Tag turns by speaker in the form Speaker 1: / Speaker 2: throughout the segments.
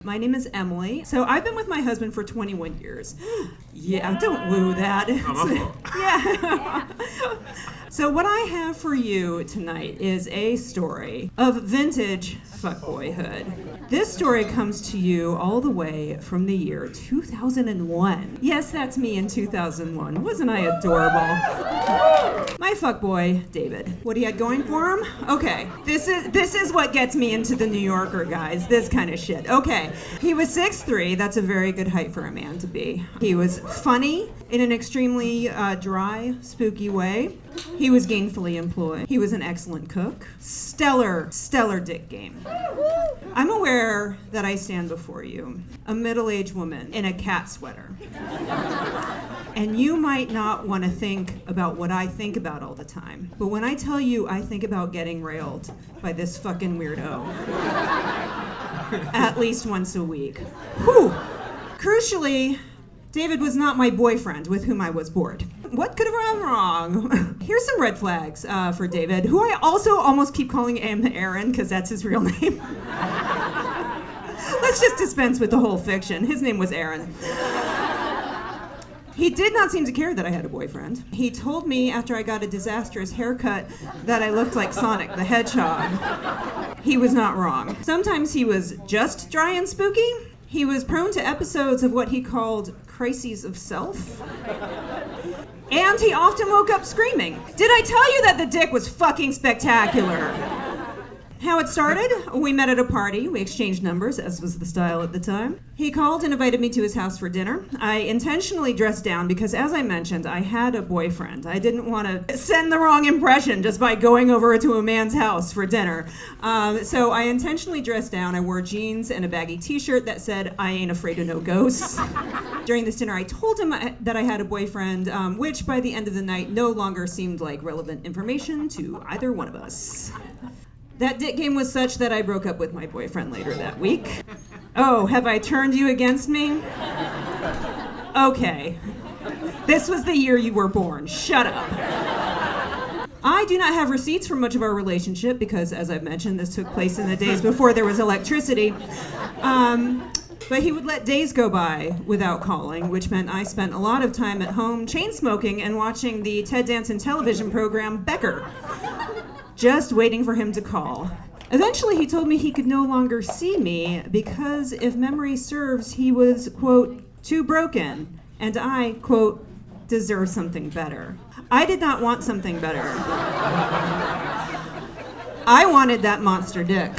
Speaker 1: My name is Emily. So I've been with my husband for 21 years. Yeah, don't woo that. Yeah. So what I have for you tonight is a story of vintage fuckboyhood. This story comes to you all the way from the year 2001. Yes, that's me in 2001. Wasn't I adorable? My fuckboy, David. What he had going for him? Okay, this is what gets me into the New Yorker, guys. This kind of shit. Okay, he was 6'3". That's a very good height for a man to be. He was funny in an extremely dry, spooky way. He was gainfully employed. He was an excellent cook. Stellar dick game. I'm aware that I stand before you, a middle-aged woman in a cat sweater. And you might not want to think about what I think about all the time. But when I tell you I think about getting railed by this fucking weirdo at least once a week. Whew. Crucially, David was not my boyfriend with whom I was bored. What could have gone wrong? Here's some red flags for David, who I also almost keep calling him Aaron because that's his real name. Let's just dispense with the whole fiction. His name was Aaron. He did not seem to care that I had a boyfriend. He told me after I got a disastrous haircut that I looked like Sonic the Hedgehog. He was not wrong. Sometimes he was just dry and spooky. He was prone to episodes of what he called crises of self. And he often woke up screaming. Did I tell you that the dick was fucking spectacular? How it started? We met at a party. We exchanged numbers, as was the style at the time. He called and invited me to his house for dinner. I intentionally dressed down because, as I mentioned, I had a boyfriend. I didn't want to send the wrong impression just by going over to a man's house for dinner. So I intentionally dressed down. I wore jeans and a baggy t-shirt that said, "I ain't afraid of no ghosts." During this dinner, I told him that I had a boyfriend, which by the end of the night no longer seemed like relevant information to either one of us. That dick game was such that I broke up with my boyfriend later that week. Oh, have I turned you against me? Okay. This was the year you were born. Shut up. I do not have receipts for much of our relationship because, as I've mentioned, this took place in the days before there was electricity. But he would let days go by without calling, which meant I spent a lot of time at home chain smoking and watching the Ted Danson television program Becker. Just waiting for him to call. Eventually, he told me he could no longer see me because, if memory serves, he was, quote, too broken, and I, quote, deserve something better. I did not want something better. I wanted that monster dick.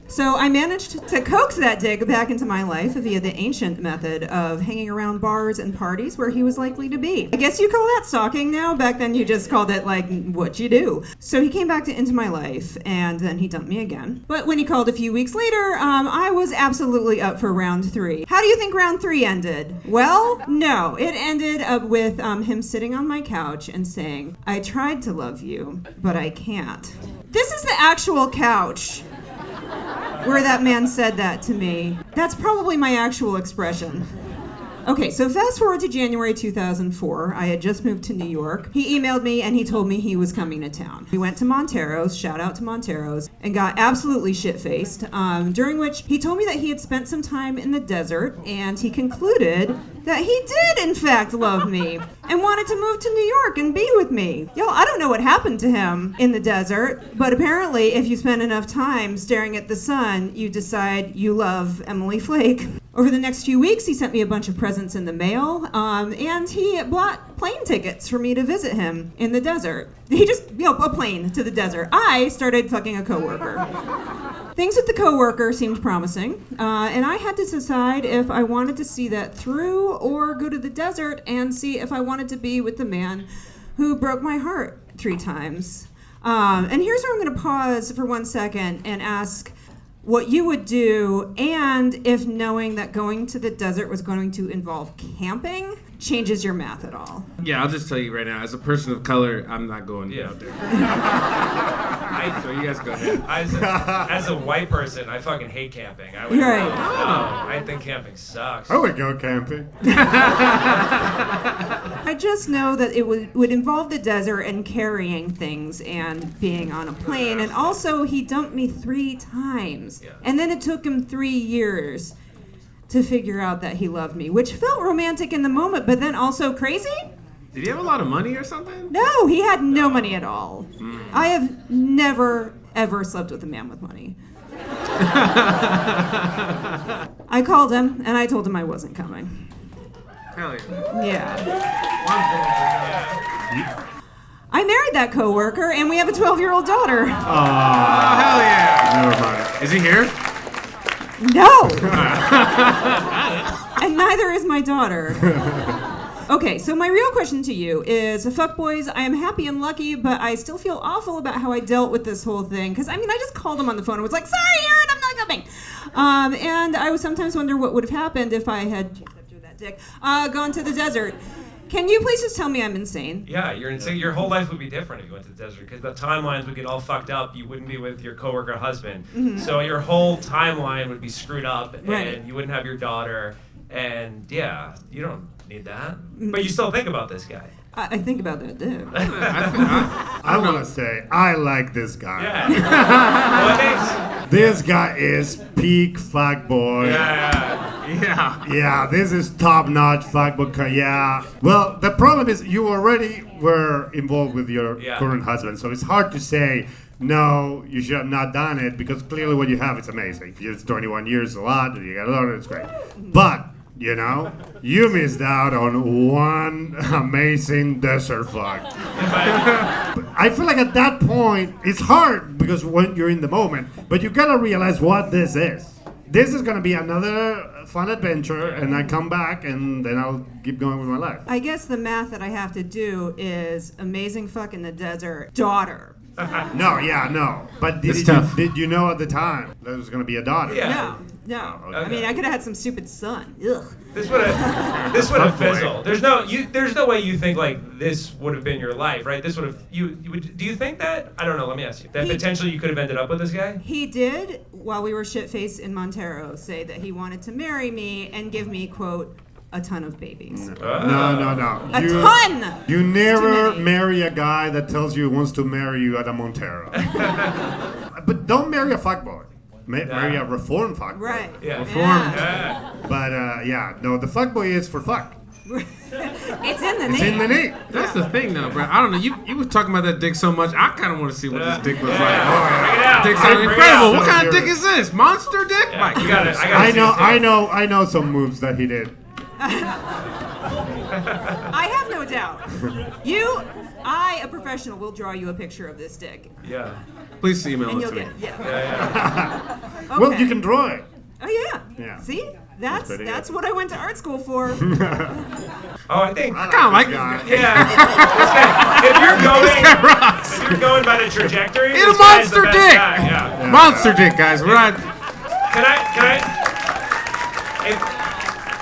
Speaker 1: So I managed to coax that dick back into my life via the ancient method of hanging around bars and parties where he was likely to be. I guess you call that stalking now. Back then you just called it like what you do. So he came back into my life and then he dumped me again. But when he called a few weeks later, I was absolutely up for round 3. How do you think round 3 ended? Well, no. It ended up with him sitting on my couch and saying, "I tried to love you, but I can't." This is the actual couch where that man said that to me. That's probably my actual expression. Okay, so fast forward to January 2004. I had just moved to New York. He emailed me and he told me he was coming to town. We went to Montero's, shout out to Montero's, and got absolutely shit-faced, during which he told me that he had spent some time in the desert and he concluded that he did in fact love me and wanted to move to New York and be with me. Yo, I don't know what happened to him in the desert, but apparently if you spend enough time staring at the sun, you decide you love Emily Flake. Over the next few weeks, he sent me a bunch of presents in the mail, and he bought plane tickets for me to visit him in the desert. He just, a plane to the desert. I started fucking a coworker. Things with the coworker seemed promising, and I had to decide if I wanted to see that through or go to the desert and see if I wanted to be with the man who broke my heart 3 times. And here's where I'm going to pause for 1 second and ask what you would do, and if knowing that going to the desert was going to involve camping changes your math at all.
Speaker 2: Yeah, I'll just tell you right now, as a person of color, I'm not going out there. So you guys go ahead.
Speaker 3: As a white person, I fucking hate camping. I think camping sucks.
Speaker 4: I would go camping.
Speaker 1: I just know that it would involve the desert and carrying things and being on a plane. And also, he dumped me 3 times.
Speaker 3: Yeah.
Speaker 1: And then it took him 3 years to figure out that he loved me, which felt romantic in the moment, but then also crazy.
Speaker 2: Did he have a lot of money or something?
Speaker 1: No, he had no money at all. I have never, ever slept with a man with money. I called him, and I told him I wasn't coming.
Speaker 2: Hell yeah.
Speaker 1: Yeah. I married that coworker, and we have a 12-year-old daughter.
Speaker 2: Oh, hell yeah.
Speaker 4: Never mind.
Speaker 2: Is he here?
Speaker 1: No! And neither is my daughter. Okay, so my real question to you is, fuckboys, I am happy and lucky, but I still feel awful about how I dealt with this whole thing. Because, I just called him on the phone and was like, sorry, Aaron, I'm not coming. And I would sometimes wonder what would have happened if I had gone to the desert. Can you please just tell me I'm insane?
Speaker 3: Yeah, you're insane. Your whole life would be different if you went to the desert because the timelines would get all fucked up. You wouldn't be with your coworker husband. Mm-hmm. So your whole timeline would be screwed up and you wouldn't have your daughter. And yeah, you don't need that. But you still think about this guy.
Speaker 1: I think about that too.
Speaker 4: I want to say, I like this guy.
Speaker 3: Yeah.
Speaker 4: This guy is peak fuckboy. Yeah, this is top-notch fuckboy. Yeah. Well, the problem is you already were involved with your current husband, so it's hard to say, no, you should have not done it, because clearly what you have is amazing. It's 21 years, a lot, you got a lot, it's great. But, you missed out on one amazing desert fuck. I feel like at that point, it's hard because when you're in the moment, but you gotta realize what this is. This is gonna be another fun adventure, and I come back, and then I'll keep going with my life.
Speaker 1: I guess the math that I have to do is amazing fuck in the desert, daughter.
Speaker 4: No. But did you know at the time that it was gonna be a daughter?
Speaker 3: Yeah.
Speaker 1: No.
Speaker 3: Okay.
Speaker 1: I could have had some stupid son. Ugh.
Speaker 3: This would have fizzled. There's no way you think like this would have been your life, right? This would have you would. Do you think that? I don't know. Let me ask you. That potentially you could have ended up with this guy.
Speaker 1: He did, while we were shit-faced in Montero, say that he wanted to marry me and give me, quote, a ton of babies.
Speaker 4: No.
Speaker 1: A ton!
Speaker 4: You never marry a guy that tells you he wants to marry you at a Montero. But don't marry a fuckboy. Marry a reformed fuckboy.
Speaker 1: Right.
Speaker 3: Yeah.
Speaker 4: Reformed.
Speaker 3: Yeah.
Speaker 4: But no, the fuckboy is for fuck.
Speaker 1: It's in the name.
Speaker 4: It's in the name.
Speaker 2: That's the thing, though, bro. I don't know. You was talking about that dick so much. I kind of want to see what this dick looks like.
Speaker 3: Bring it out.
Speaker 2: Dick sounds incredible. What kind of dick is this? Monster dick?
Speaker 3: Yeah,
Speaker 2: My
Speaker 3: you got it.
Speaker 4: I know some moves that he did.
Speaker 1: I have no doubt. A professional, will draw you a picture of this dick.
Speaker 3: Yeah.
Speaker 2: Please email
Speaker 1: And
Speaker 2: it
Speaker 1: you'll
Speaker 2: to me.
Speaker 1: get Okay.
Speaker 4: Well, you can draw it.
Speaker 1: Oh yeah. See? That's what I went to art school for.
Speaker 3: I think.
Speaker 2: I kind of like it.
Speaker 3: Yeah. If you're going by the trajectory,
Speaker 2: It's a
Speaker 3: this guy's the
Speaker 2: monster
Speaker 3: best
Speaker 2: dick.
Speaker 3: guy, yeah.
Speaker 2: Monster dick, guys. We're not.
Speaker 3: Can I?